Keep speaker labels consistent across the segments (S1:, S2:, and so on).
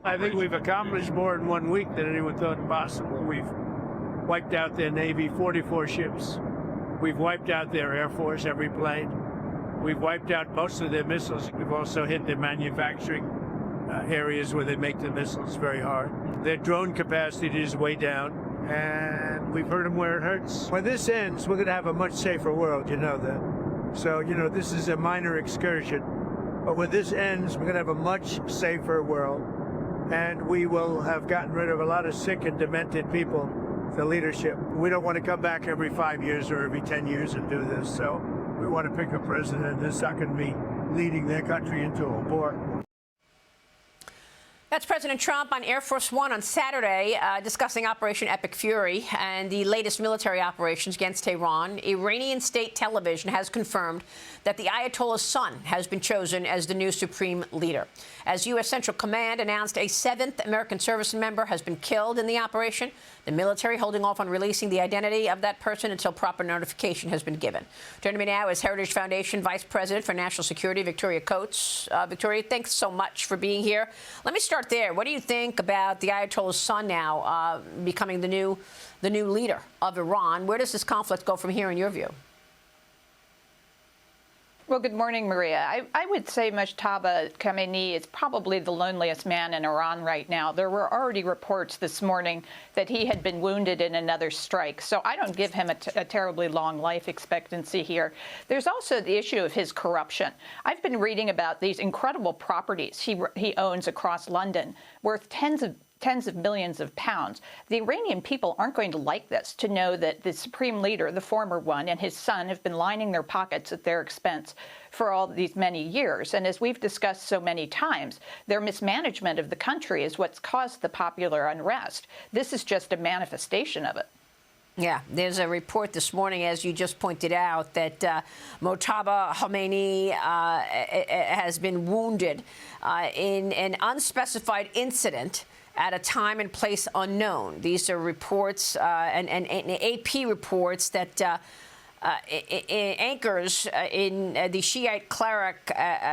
S1: I think we've accomplished more in 1 week than anyone thought possible. We've wiped out their Navy, 44 ships. We've wiped out their Air Force, every plane. We've wiped out most of their missiles. We've also hit their manufacturing areas where they make the missiles very hard. Their drone capacity is way down, and we've hurt them where it hurts. When this ends, we're going to have a much safer world, you know that. So, you know, this is a minor excursion. But when this ends, we're going to have a much safer world. And we will have gotten rid of a lot of sick and demented people, the leadership. We don't want to come back every 5 years or every 10 years and do this. So we want to pick a president that's not going to be leading their country into a war.
S2: That's President Trump on Air Force One on Saturday, discussing Operation Epic Fury and the latest military operations against Tehran. Iranian state television has confirmed that the Ayatollah's son has been chosen as the new supreme leader. As U.S. Central Command announced, a 7th American service member has been killed in the operation, the military holding off on releasing the identity of that person until proper notification has been given. Joining me now is Heritage Foundation Vice President for National Security, Victoria Coates. Victoria, thanks so much for being here. Let me start there. What do you think about the Ayatollah's son now becoming the new leader of Iran? Where does this conflict go from here, in your view?
S3: Well, good morning, Maria. I would say Mojtaba Khamenei is probably the loneliest man in Iran right now. There were already reports this morning that he had been wounded in another strike. So I don't give him a terribly long life expectancy here. There's also the issue of his corruption. I've been reading about these incredible properties he owns across London, worth tens of millions of pounds. The Iranian people aren't going to like this, to know that the supreme leader, the former one, and his son have been lining their pockets at their expense for all these many years. And as we've discussed so many times, their mismanagement of the country is what's caused the popular unrest. This is just a manifestation of it.
S2: Yeah, there's a report this morning, as you just pointed out, that Mojtaba Khamenei has been wounded in an unspecified incident at a time and place unknown. These are reports and AP reports that anchors in the Shiite cleric,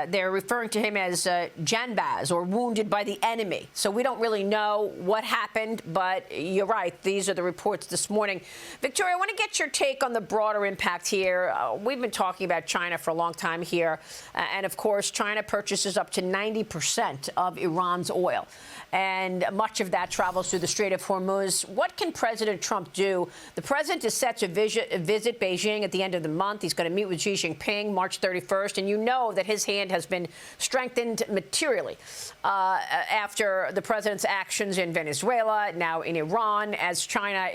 S2: they're referring to him as Janbaz, or wounded by the enemy. So we don't really know what happened, but you're right. These are the reports this morning. Victoria, I want to get your take on the broader impact here. We've been talking about China for a long time here. And, of course, China purchases up to 90% of Iran's oil. And much of that travels through the Strait of Hormuz. What can President Trump do? The president is set to visit Beijing at the end of the month. He's going to meet with Xi Jinping March 31st. And you know that his hand has been strengthened materially after the president's actions in Venezuela, now in Iran, as China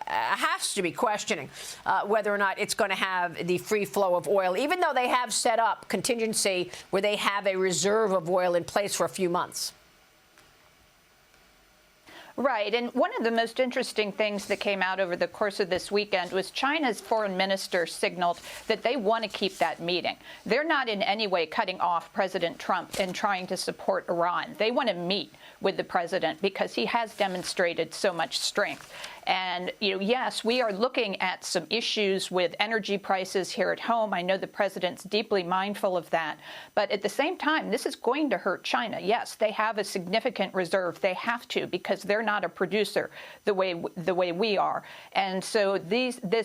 S2: has to be questioning whether or not it's going to have the free flow of oil, even though they have set up contingency where they have a reserve of oil in place for a few months.
S3: Right. And one of the most interesting things that came out over the course of this weekend was China's foreign minister signaled that they want to keep that meeting. They're not in any way cutting off President Trump and trying to support Iran. They want to meet with the president because he has demonstrated so much strength. And, yes, we are looking at some issues with energy prices here at home. I know the president's deeply mindful of that. But at the same time, this is going to hurt China. Yes, they have a significant reserve. They have to, because they're not a producer the way we are. And so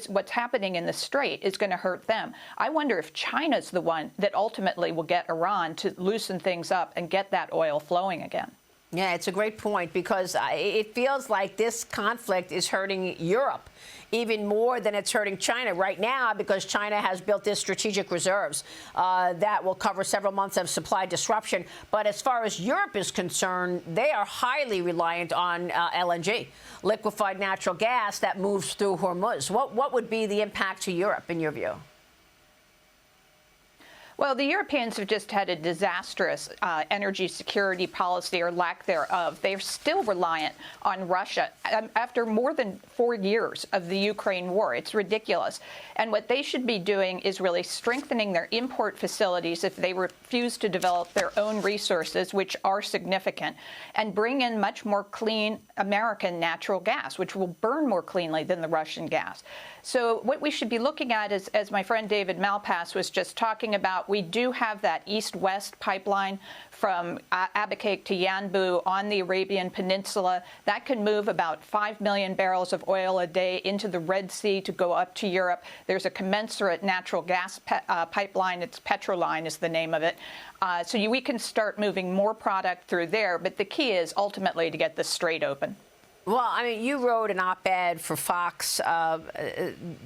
S3: what's happening in the Strait is going to hurt them. I wonder if China's the one that ultimately will get Iran to loosen things up and get that oil flowing again.
S2: Yeah, it's a great point, because it feels like this conflict is hurting Europe even more than it's hurting China right now, because China has built this strategic reserves that will cover several months of supply disruption. But as far as Europe is concerned, they are highly reliant on LNG, liquefied natural gas that moves through Hormuz. What would be the impact to Europe, in your view?
S3: Well, the Europeans have just had a disastrous energy security policy, or lack thereof. They're still reliant on Russia after more than 4 years of the Ukraine war. It's ridiculous. And what they should be doing is really strengthening their import facilities if they refuse to develop their own resources, which are significant, and bring in much more clean American natural gas, which will burn more cleanly than the Russian gas. So what we should be looking at is, as my friend David Malpass was just talking about, we do have that east-west pipeline from Abqaiq to Yanbu on the Arabian Peninsula. That can move about 5 million barrels of oil a day into the Red Sea to go up to Europe. There's a commensurate natural gas pipeline. It's Petroline is the name of it. So we can start moving more product through there. But the key is ultimately to get the Strait open.
S2: Well, I mean, you wrote an op-ed for Fox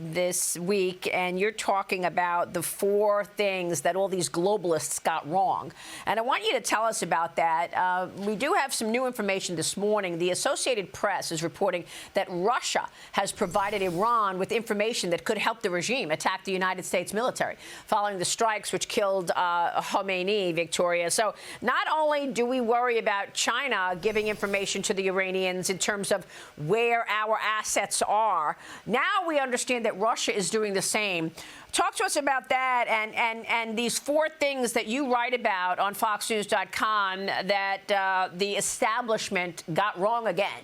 S2: this week, and you're talking about the 4 things that all these globalists got wrong. And I want you to tell us about that. We do have some new information this morning. The Associated Press is reporting that Russia has provided Iran with information that could help the regime attack the United States military following the strikes which killed Khamenei, Victoria. So not only do we worry about China giving information to the Iranians in terms of where our assets are. Now we understand that Russia is doing the same. Talk to us about that and these 4 things that you write about on FoxNews.com that the establishment got wrong again.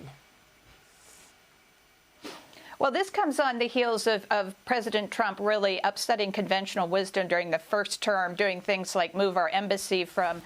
S3: Well, this comes on the heels of President Trump really upsetting conventional wisdom during the first term, doing things like move our embassy from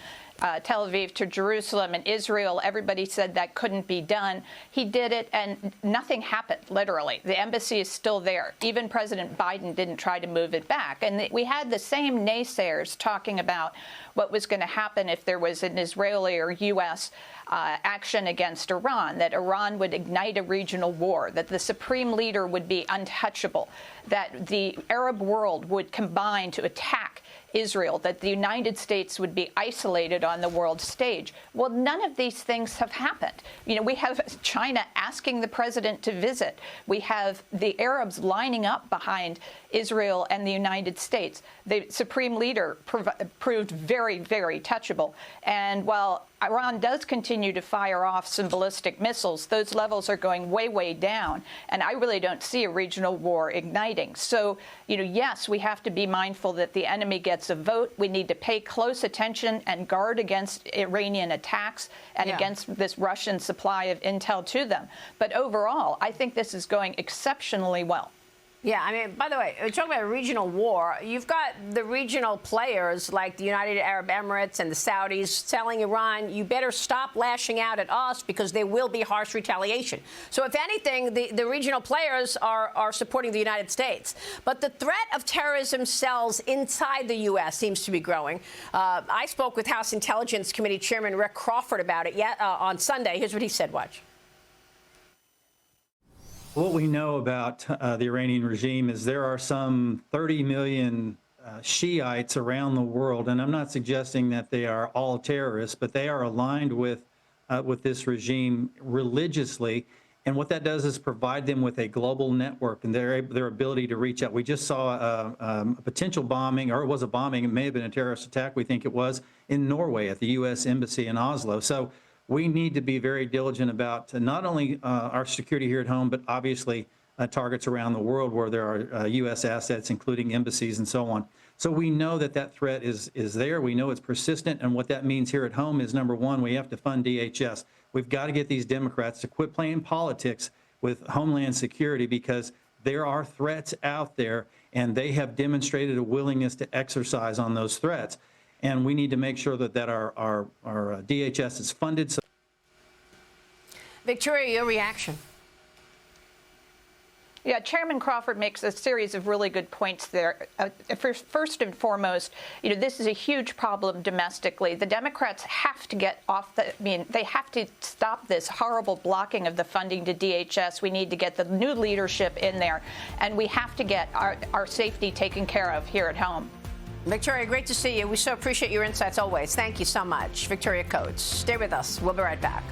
S3: Tel Aviv to Jerusalem and Israel. Everybody said that couldn't be done. He did it, and nothing happened, literally. The embassy is still there. Even President Biden didn't try to move it back. And we had the same naysayers talking about what was going to happen if there was an Israeli or U.S. Action against Iran, that Iran would ignite a regional war, that the supreme leader would be untouchable, that the Arab world would combine to attack Israel, that the United States would be isolated on the world stage. Well, none of these things have happened. You know, we have China asking the president to visit. We have the Arabs lining up behind Israel and the United States. The supreme leader proved very, very touchable. And while Iran does continue to fire off some ballistic missiles, those levels are going way, way down. And I really don't see a regional war igniting. So, you know, yes, we have to be mindful that the enemy gets a vote. We need to pay close attention and guard against Iranian attacks and against this Russian supply of intel to them. But overall, I think this is going exceptionally well.
S2: Yeah, I mean, by the way, we're talking about a regional war. You've got the regional players like the United Arab Emirates and the Saudis telling Iran, you better stop lashing out at us because there will be harsh retaliation. So if anything, the regional players are supporting the United States. But the threat of terrorism cells inside the U.S. seems to be growing. I spoke with House Intelligence Committee Chairman Rick Crawford about it on Sunday. Here's what he said. Watch.
S4: What we know about the Iranian regime is there are some 30 million Shiites around the world, and I'm not suggesting that they are all terrorists, but they are aligned with this regime religiously. And what that does is provide them with a global network and their ability to reach out. We just saw a potential bombing, or it was a bombing, it may have been a terrorist attack, we think it was, in Norway at the U.S. Embassy in Oslo. So we need to be very diligent about not only our security here at home, but obviously targets around the world where there are U.S. assets, including embassies and so on. So we know that that threat is there. We know it's persistent. And what that means here at home is, number one, we have to fund DHS. We've got to get these Democrats to quit playing politics with Homeland Security, because there are threats out there, and they have demonstrated a willingness to exercise on those threats. And we need to make sure that our DHS is funded.
S2: Victoria, your reaction?
S3: Yeah, Chairman Crawford makes a series of really good points there. First and foremost, you know, this is a huge problem domestically. The Democrats have to get off they have to stop this horrible blocking of the funding to DHS. We need to get the new leadership in there, and we have to get our safety taken care of here at home.
S2: Victoria, great to see you. We so appreciate your insights always. Thank you so much. Victoria Coates. Stay with us. We'll be right back.